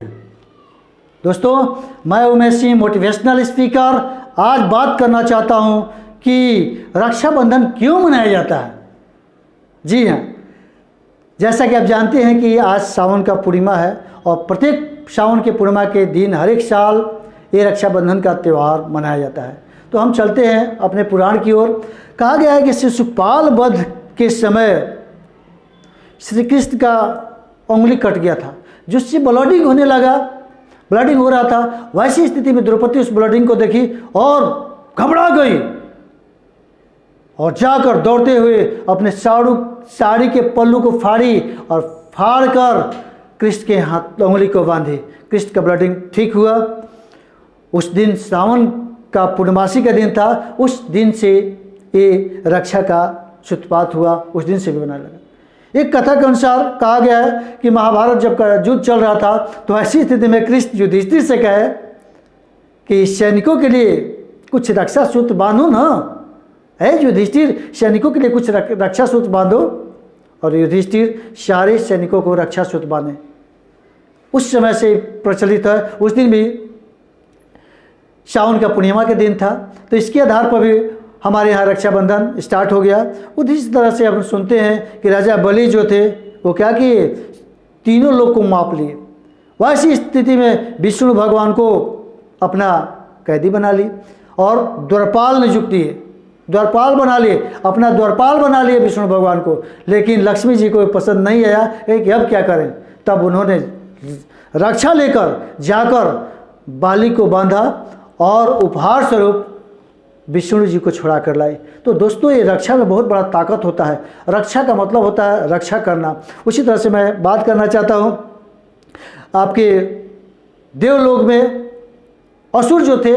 दोस्तों, मैं Umesh Singh motivational speaker आज बात करना चाहता हूं कि रक्षाबंधन क्यों मनाया जाता है। जी हाँ, जैसा कि आप जानते हैं कि आज सावन का पूर्णिमा है और प्रत्येक सावन के पूर्णिमा के दिन हर एक साल ये रक्षाबंधन का त्यौहार मनाया जाता है। तो हम चलते हैं अपने पुराण की ओर। कहा गया है कि शिशुपाल वध के समय श्री कृष्ण का उंगली कट गया था, जिससे ब्लडिंग होने लगा, ब्लडिंग हो रहा था। वैसी स्थिति में द्रौपदी उस ब्लडिंग को देखी और घबरा गई और जाकर दौड़ते हुए अपने साड़ी के पल्लू को फाड़ी और फाड़ कर कृष्ण के हाथ उंगली को बांधी। कृष्ण का ब्लडिंग ठीक हुआ। उस दिन सावन का पूर्णमासी का दिन था। उस दिन से ये रक्षा का सूत्रपात हुआ, उस दिन से भी बनाने लगा। एक कथा के अनुसार कहा गया है कि महाभारत जब युद्ध चल रहा था तो ऐसी स्थिति में कृष्ण युधिष्ठिर से कहे कि सैनिकों के लिए कुछ रक्षा सूत्र बांधो ना, है युधिष्ठिर, सैनिकों के लिए कुछ रक्षा सूत्र बांधो। और युधिष्ठिर सारे सैनिकों को रक्षा सूत्र बांधे। उस समय से प्रचलित है। उस दिन भी सावन का पूर्णिमा के दिन था, तो इसके आधार पर भी हमारे यहाँ रक्षाबंधन स्टार्ट हो गया। उसी तरह से हम सुनते हैं कि राजा बलि जो थे वो क्या किए, तीनों लोग को माप लिए। वैसी स्थिति में विष्णु भगवान को अपना कैदी बना ली और द्वारपाल नियुक्त दिए, द्वारपाल बना लिए, अपना द्वारपाल बना लिए विष्णु भगवान को। लेकिन लक्ष्मी जी को पसंद नहीं आया कि अब क्या करें। तब उन्होंने रक्षा लेकर जाकर बाली को बांधा और उपहार स्वरूप विष्णु जी को छुड़ा कर लाए। तो दोस्तों, ये रक्षा में बहुत बड़ा ताकत होता है। रक्षा का मतलब होता है रक्षा करना। उसी तरह से मैं बात करना चाहता हूँ, आपके देवलोक में असुर जो थे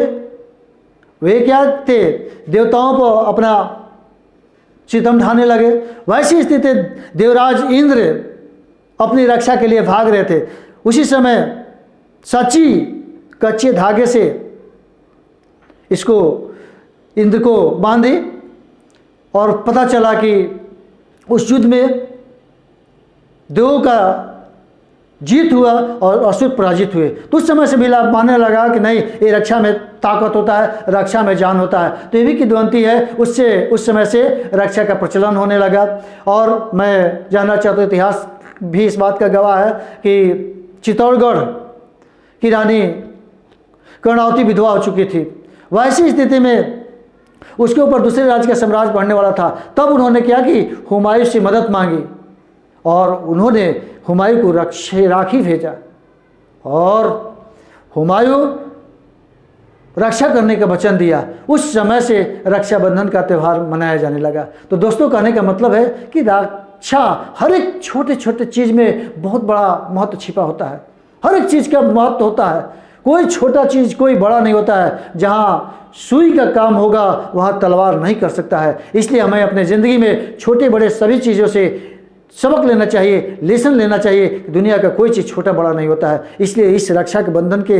वे क्या थे, देवताओं को अपना चितम ढाने लगे। वैसी स्थिति देवराज इंद्र अपनी रक्षा के लिए भाग रहे थे। उसी समय सची कच्चे धागे से इसको इंद्र को बांधे और पता चला कि उस युद्ध में देवों का जीत हुआ और असुर पराजित हुए। तो उस समय से भी लाभ मानने लगा कि नहीं, ये रक्षा में ताकत होता है, रक्षा में जान होता है। तो ये भी किंवदंती है। उससे उस समय से रक्षा का प्रचलन होने लगा। और मैं जानना चाहता हूँ, इतिहास भी इस बात का गवाह है कि चित्तौड़गढ़ की रानी कर्णावती विधवा हो चुकी थी। वैसी स्थिति में उसके ऊपर दूसरे राज्य का साम्राज्य बढ़ने वाला था। तब उन्होंने क्या कि हुमायूं से मदद मांगी और उन्होंने हुमायूं को राखी भेजा और हुमायूं रक्षा करने का वचन दिया। उस समय से रक्षाबंधन का त्यौहार मनाया जाने लगा। तो दोस्तों, कहने का मतलब है कि रक्षा हर एक छोटे छोटे चीज़ में बहुत बड़ा महत्व छिपा होता है। हर एक चीज़ का महत्व होता है। कोई छोटा चीज़ कोई बड़ा नहीं होता है। जहाँ सुई का काम होगा वहाँ तलवार नहीं कर सकता है। इसलिए हमें अपने ज़िंदगी में छोटे बड़े सभी चीज़ों से सबक लेना चाहिए, लेसन लेना चाहिए। दुनिया का कोई चीज़ छोटा बड़ा नहीं होता है। इसलिए इस रक्षा के बंधन के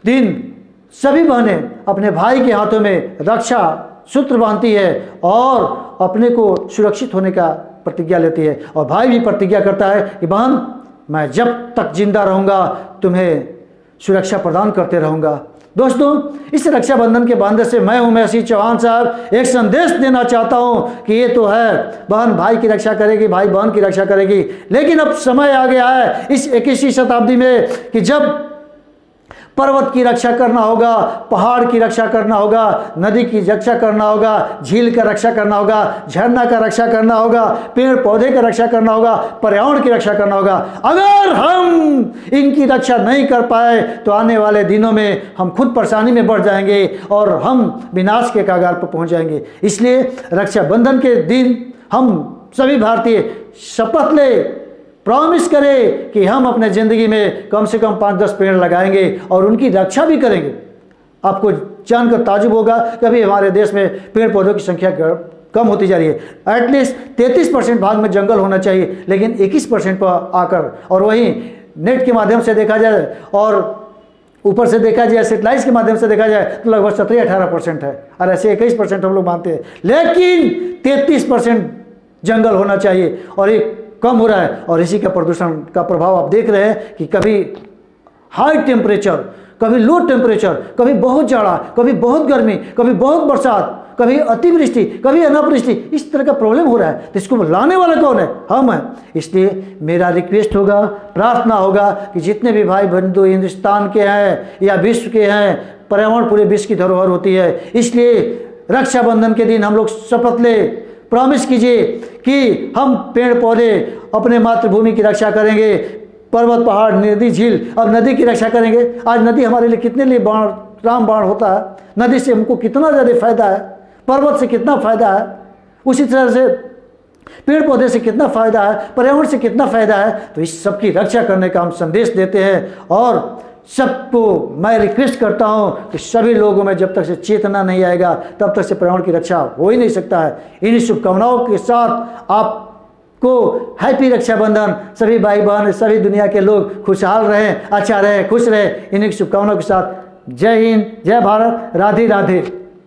दिन सभी बहनें अपने भाई के हाथों में रक्षा सूत्र बांधती है और अपने को सुरक्षित होने का प्रतिज्ञा लेती है। और भाई भी प्रतिज्ञा करता है कि बहन, मैं जब तक जिंदा रहूँगा तुम्हें सुरक्षा प्रदान करते रहूँगा। दोस्तों, इस रक्षाबंधन के बांधे से मैं उमेश सिंह चौहान साहब एक संदेश देना चाहता हूँ कि ये तो है, बहन भाई की रक्षा करेगी, भाई बहन की रक्षा करेगी। लेकिन अब समय आ गया है इस 21वीं शताब्दी में कि जब पर्वत की रक्षा करना होगा, पहाड़ की रक्षा करना होगा, नदी की रक्षा करना होगा, झील का रक्षा करना होगा, झरना का रक्षा करना होगा, पेड़ पौधे का रक्षा करना होगा, पर्यावरण की रक्षा करना होगा। अगर हम इनकी रक्षा नहीं कर पाए तो आने वाले दिनों में हम खुद परेशानी में बढ़ जाएंगे और हम विनाश के कगार पर पहुंच जाएंगे। इसलिए रक्षाबंधन के दिन हम सभी भारतीय शपथ ले, प्रॉमिस करें कि हम अपने ज़िंदगी में कम से कम 5-10 पेड़ लगाएंगे और उनकी रक्षा भी करेंगे। आपको जानकर ताजुब होगा कि अभी हमारे देश में पेड़ पौधों की संख्या कम होती जा रही है। एटलीस्ट 33% भाग में जंगल होना चाहिए, लेकिन 21% पर आकर, और वहीं नेट के माध्यम से देखा जाए और ऊपर से देखा जाए, सेटेलाइट के माध्यम से देखा जाए तो लगभग 17-18% है और ऐसे 21% हम लोग मानते हैं। लेकिन 33% जंगल होना चाहिए और एक कम हो रहा है। और इसी का प्रदूषण का प्रभाव आप देख रहे हैं कि कभी हाई टेम्परेचर, कभी लो टेम्परेचर, कभी बहुत जाड़ा, कभी बहुत गर्मी, कभी बहुत बरसात, कभी अतिवृष्टि, कभी अनावृष्टि, इस तरह का प्रॉब्लम हो रहा है, तो इसको लाने वाला कौन है? हम हैं। इसलिए मेरा रिक्वेस्ट होगा, प्रार्थना होगा कि जितने भी भाई बंधु हिंदुस्तान के हैं या विश्व के हैं, पर्यावरण पूरे विश्व की धरोहर होती है, इसलिए रक्षाबंधन के दिन हम लोग शपथ ले, प्रॉमिस कीजिए कि हम पेड़ पौधे, अपने मातृभूमि की रक्षा करेंगे, पर्वत पहाड़ नदी झील, अब नदी की रक्षा करेंगे। आज नदी हमारे लिए कितने लिए बाण रामबाण होता है, नदी से हमको कितना ज़्यादा फायदा है, पर्वत से कितना फायदा है, उसी तरह से पेड़ पौधे से कितना फायदा है, पर्यावरण से कितना फायदा है। तो इस सब की रक्षा करने का हम संदेश देते हैं और सबको मैं रिक्वेस्ट करता हूँ कि सभी लोगों में जब तक से चेतना नहीं आएगा तब तक से पर्यावरण की रक्षा हो ही नहीं सकता है। इन्हीं शुभकामनाओं के साथ आपको हैप्पी रक्षाबंधन। सभी भाई बहन, सभी दुनिया के लोग खुशहाल रहें, अच्छा रहे, खुश रहे। इन्हीं शुभकामनाओं के साथ जय हिंद, जय भारत, राधे राधे।